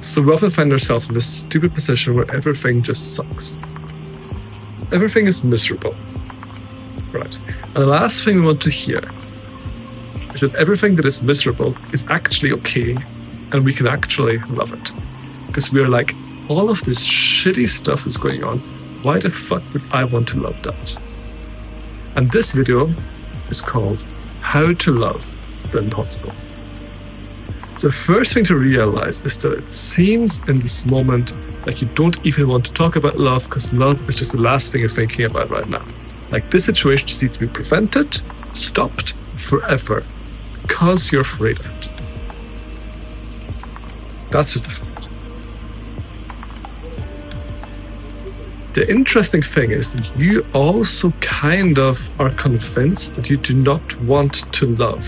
So we often find ourselves in this stupid position where everything just sucks. Everything is miserable. Right. And the last thing we want to hear is that everything that is miserable is actually okay and we can actually love it. Because we're like, all of this shitty stuff that's going on, why the fuck would I want to love that? And this video is called How to Love the Impossible. So the first thing to realize is that it seems in this moment like you don't even want to talk about love because love is just the last thing you're thinking about right now. Like this situation just needs to be prevented, stopped forever because you're afraid of it. That's just the fact. The interesting thing is that you also kind of are convinced that you do not want to love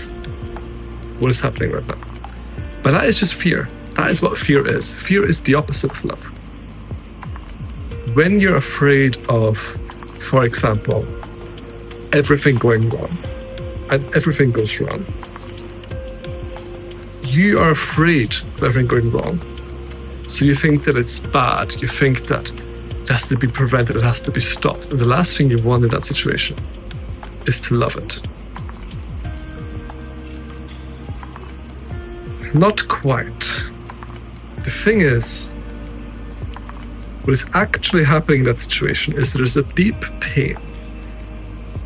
what is happening right now. But that is just fear. That is what fear is. Fear is the opposite of love. When you're afraid of, for example, everything going wrong, and everything goes wrong, you are afraid of everything going wrong. So you think that it's bad. You think that it has to be prevented, it has to be stopped. And the last thing you want in that situation is to love it. Not quite. The thing is, what is actually happening in that situation is there is a deep pain.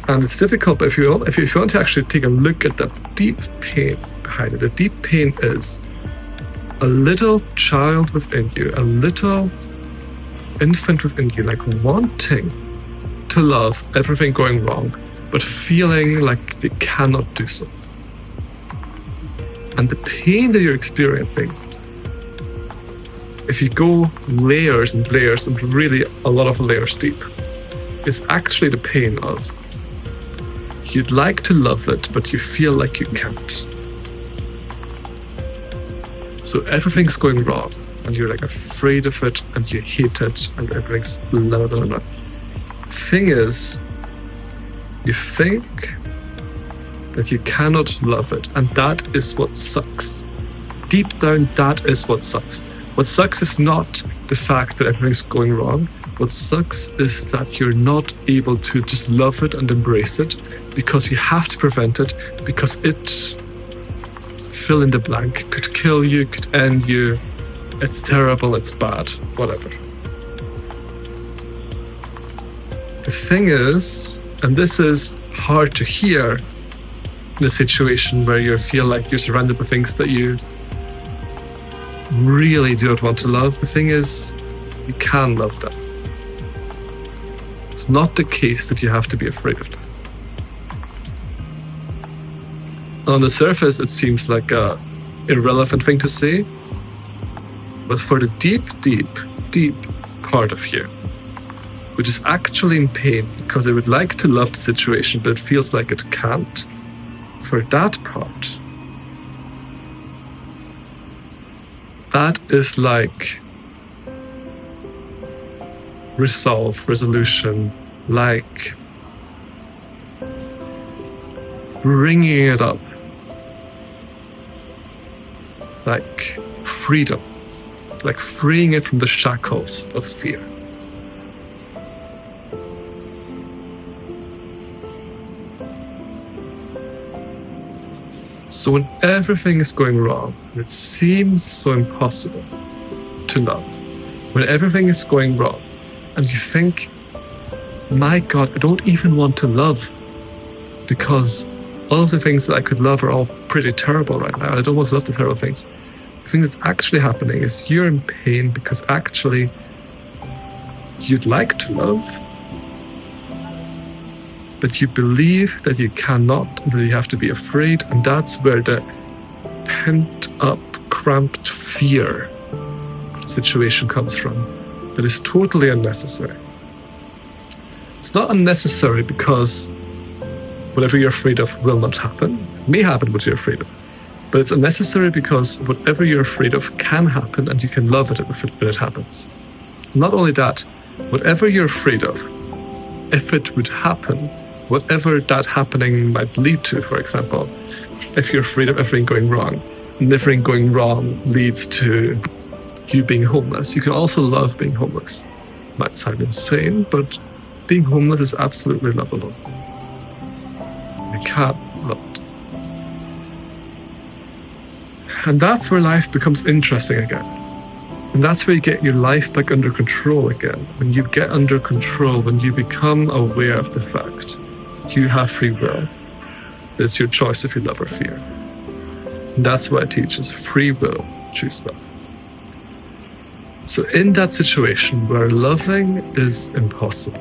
And it's difficult, but if you want to actually take a look at that deep pain behind it, the deep pain is a little child within you, a little infant within you, like wanting to love everything going wrong, but feeling like they cannot do so. And the pain that you're experiencing, if you go layers and layers and really a lot of layers deep, is actually the pain of you'd like to love it, but you feel like you can't. So everything's going wrong, and you're like afraid of it, and you hate it, and everything's blah, blah, blah. Thing is, you think that you cannot love it, and that is what sucks. Deep down, that is what sucks. What sucks is not the fact that everything's going wrong. What sucks is that you're not able to just love it and embrace it because you have to prevent it, because it, fill in the blank, could kill you, could end you. It's terrible, it's bad, whatever. The thing is, and this is hard to hear in a situation where you feel like you're surrounded by things that you really do not want to love, the thing is, you can love them. It's not the case that you have to be afraid of them. On the surface, it seems like a irrelevant thing to say, but for the deep, deep, deep part of you, which is actually in pain because it would like to love the situation, but it feels like it can't, for that part, that is like resolve, resolution, like bringing it up, like freedom, like freeing it from the shackles of fear. So when everything is going wrong, and it seems so impossible to love, when everything is going wrong, and you think, my God, I don't even want to love because all of the things that I could love are all pretty terrible right now. I don't want to love the terrible things. The thing that's actually happening is you're in pain because actually you'd like to love, but you believe that you cannot, and that you have to be afraid, and that's where the pent-up, cramped fear of the situation comes from. That is totally unnecessary. It's not unnecessary because whatever you're afraid of will not happen. It may happen what you're afraid of. But it's unnecessary because whatever you're afraid of can happen, and you can love it when it happens. Not only that, whatever you're afraid of, if it would happen, whatever that happening might lead to, for example, if you're afraid of everything going wrong, and everything going wrong leads to you being homeless, you can also love being homeless. Might sound insane, but being homeless is absolutely lovable. You can't love it. And that's where life becomes interesting again. And that's where you get your life back under control again. When you get under control, when you become aware of the fact that you have free will, it's your choice if you love or fear. And that's what it teaches, free will, choose love. So in that situation where loving is impossible,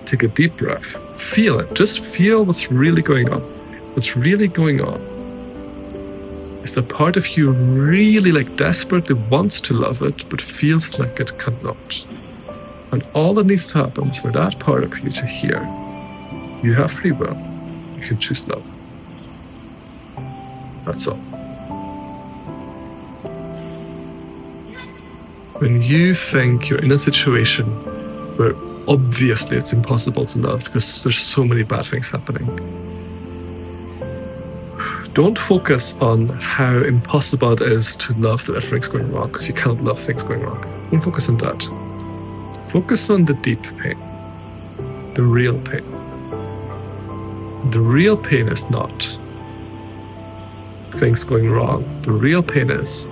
take a deep breath, feel it, just feel what's really going on. What's really going on is the part of you really desperately wants to love it, but feels like it cannot. And all that needs to happen is for that part of you to hear, you have free will, you can choose love. That's all. When you think you're in a situation where obviously it's impossible to love because there's so many bad things happening, don't focus on how impossible it is to love that everything's going wrong, because you can't love things going wrong. Don't focus on that. Focus on the deep pain, the real pain. The real pain is not things going wrong. The real pain is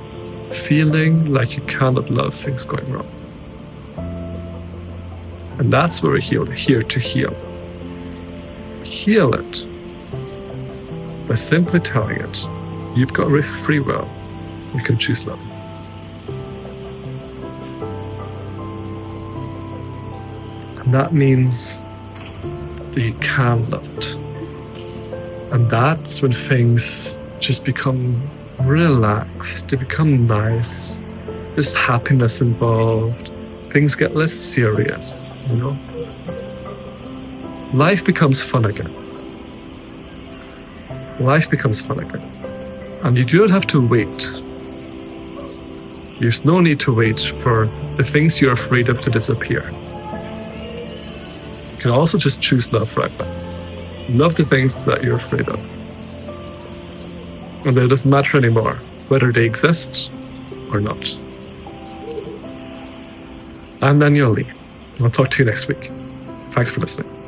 feeling like you cannot love things going wrong. And that's where we're here to heal. Heal it by simply telling it, you've got free will, you can choose love. And that means that you can love it. And that's when things just become relaxed, they become nice, there's happiness involved, things get less serious, Life becomes fun again. Life becomes fun again. And you do not have to wait. There's no need to wait for the things you're afraid of to disappear. You can also just choose love right now. Love the things that you're afraid of. And it doesn't matter anymore whether they exist or not. I'm Daniel Lee. I'll talk to you next week. Thanks for listening.